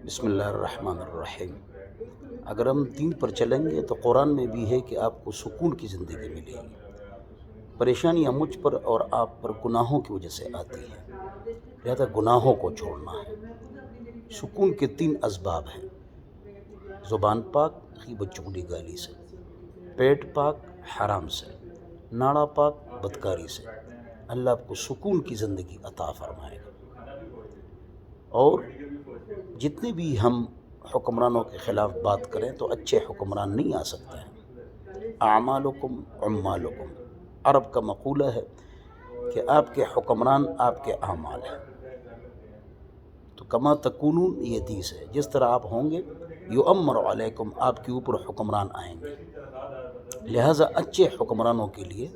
بسم اللہ الرحمن الرحیم۔ اگر ہم دین پر چلیں گے تو قرآن میں بھی ہے کہ آپ کو سکون کی زندگی ملے گی۔ پریشانیاں مجھ پر اور آپ پر گناہوں کی وجہ سے آتی ہیں، لہذا گناہوں کو چھوڑنا ہے۔ سکون کے 3 اسباب ہیں: زبان پاک غیبت چغلی گالی سے، پیٹ پاک حرام سے، ناڑا پاک بدکاری سے۔ اللہ آپ کو سکون کی زندگی عطا فرمائے گا۔ اور جتنے بھی ہم حکمرانوں کے خلاف بات کریں تو اچھے حکمران نہیں آ سکتے ہیں۔ اعمالکم عمالکم، عرب کا مقولہ ہے کہ آپ کے حکمران آپ کے اعمال ہیں۔ تو کما تکونون یہ حدیث ہے، جس طرح آپ ہوں گے یؤمر علیکم، آپ کے اوپر حکمران آئیں گے۔ لہٰذا اچھے حکمرانوں کے لیے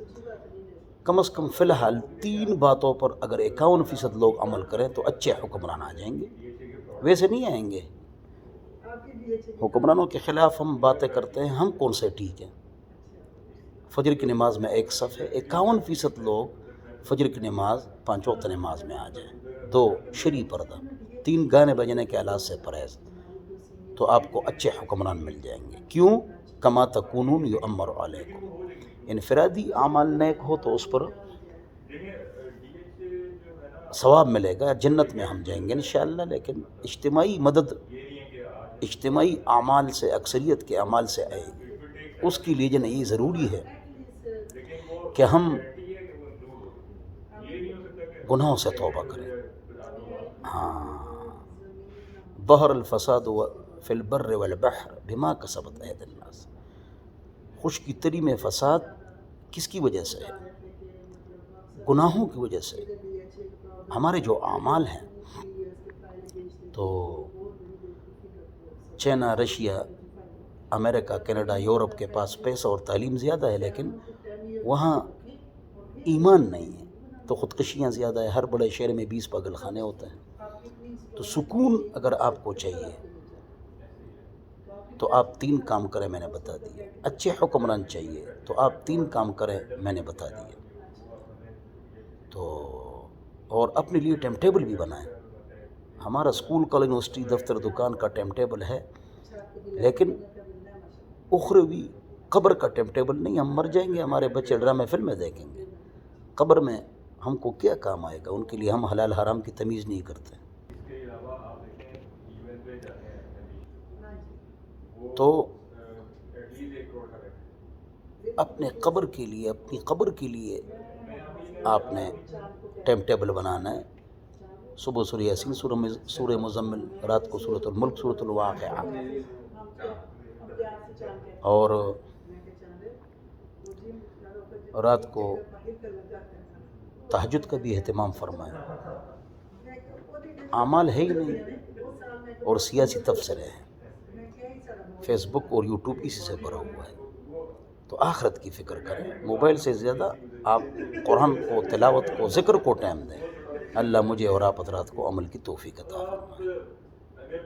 کم از کم فی الحال 3 باتوں پر اگر 51% لوگ عمل کریں تو اچھے حکمران آ جائیں گے، ویسے نہیں آئیں گے۔ حکمرانوں کے خلاف ہم باتیں کرتے ہیں، ہم کون سے ٹھیک ہیں؟ فجر کی نماز میں 1 صف ہے، 51% لوگ فجر کی نماز 5 وقت نماز میں آ جائیں۔ 2 شرعی پردہ، 3 گانے بجانے کے آلات سے پرہیز، تو آپ کو اچھے حکمران مل جائیں گے۔ کیوں؟ کما تکونون یؤمر علیکم۔ انفرادی اعمال نیک ہو تو اس پر ثواب ملے گا، جنت میں ہم جائیں گے انشاءاللہ، لیکن اجتماعی مدد اجتماعی اعمال سے، اکثریت کے اعمال سے آئے گی۔ اس کے لیے جو یہ ضروری ہے کہ ہم گناہوں سے توبہ کریں۔ ظہر الفساد فی البر والبحر بما کسبت ایدی الناس۔ خشکی تری میں فساد کس کی وجہ سے ہے؟ گناہوں کی وجہ سے۔ ہمارے جو اعمال ہیں، تو چائنا، رشیا، امریکہ، کینیڈا، یورپ کے پاس پیسہ اور تعلیم زیادہ ہے، لیکن وہاں ایمان نہیں ہے، تو خودکشیاں زیادہ ہے۔ ہر بڑے شہر میں 20 پاگل خانے ہوتے ہیں۔ تو سکون اگر آپ کو چاہیے تو آپ 3 کام کریں، میں نے بتا دیے۔ اچھے حکمران چاہیے تو آپ 3 کام کریں، میں نے بتا دیے۔ تو اور اپنے لیے ٹائم ٹیبل بھی بنائیں۔ ہمارا اسکول، کالج، یونیورسٹی، دفتر، دکان کا ٹائم ٹیبل ہے، لیکن اخروی قبر کا ٹائم ٹیبل نہیں۔ ہم مر جائیں گے، ہمارے بچے ڈرامے فلمیں دیکھیں گے، قبر میں ہم کو کیا کام آئے گا؟ ان کے لیے ہم حلال حرام کی تمیز نہیں کرتے۔ تو اپنے قبر کے لیے، اپنی قبر کے لیے آپ نے ٹائم ٹیبل بنانا ہے۔ صبح سورہ یاسین، سورہ مزمل، رات کو سورۃ الملک، سورۃ الواقعہ، اور رات کو تہجد کا بھی اہتمام فرمائیں۔ اعمال ہے ہی نہیں، اور سیاسی تبصرے ہیں، فیس بک اور یوٹیوب اسی سے بھرا ہوا ہے۔ تو آخرت کی فکر کریں، موبائل سے زیادہ آپ قرآن کو، تلاوت کو، ذکر کو ٹائم دیں۔ اللہ مجھے اور آپ حضرات کو عمل کی توفیق عطا فرمائے۔